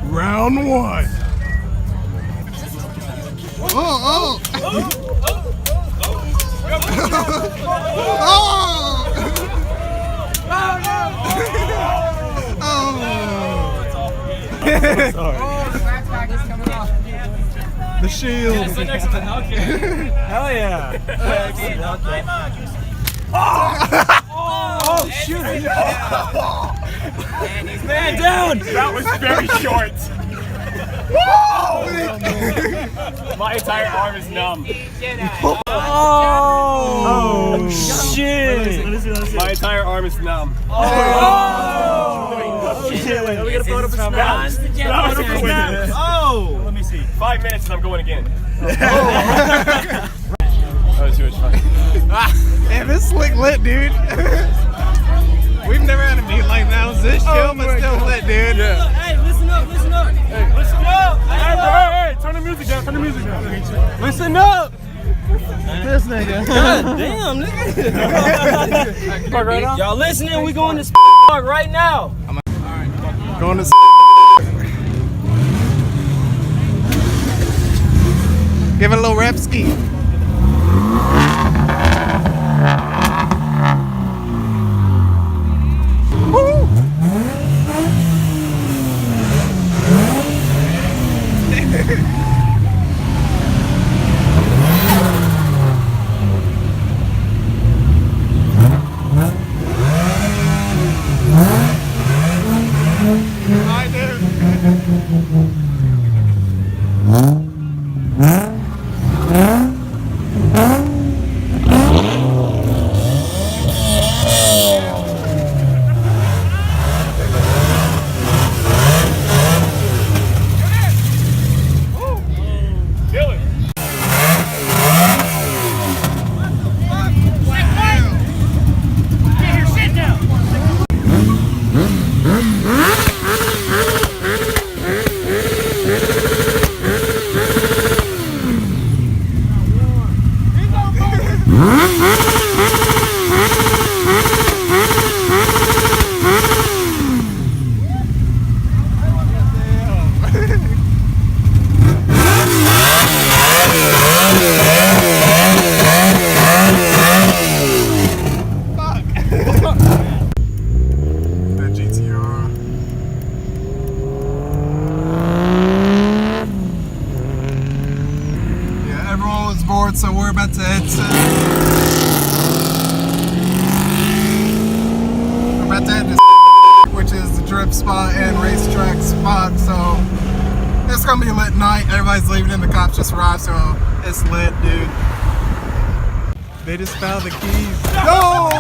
Round one. Oh! The shield. Hell yeah. Oh shoot! Man down. That was very short. My entire arm is numb. Oh shit. My entire arm is numb. Oh shit. We gotta photo up a snap. Oh. Let me see. 5 minutes and I'm going again. That was too much fun. Damn, this slick lit, dude. We've never had a meet like that. It was this chill, but still lit, dude. Yeah. Hey, listen up, listen up. Hey, listen up. Hey, turn the music down, turn the music down. Listen up. This nigga. God damn, nigga. Y'all listening? We going to park right now. Going to give it a little rep ski. So we're about to head to which is the drift spot and racetrack spot. So it's gonna be a lit night. Everybody's leaving and the cops just arrived, so it's lit, dude. They just found the keys. No!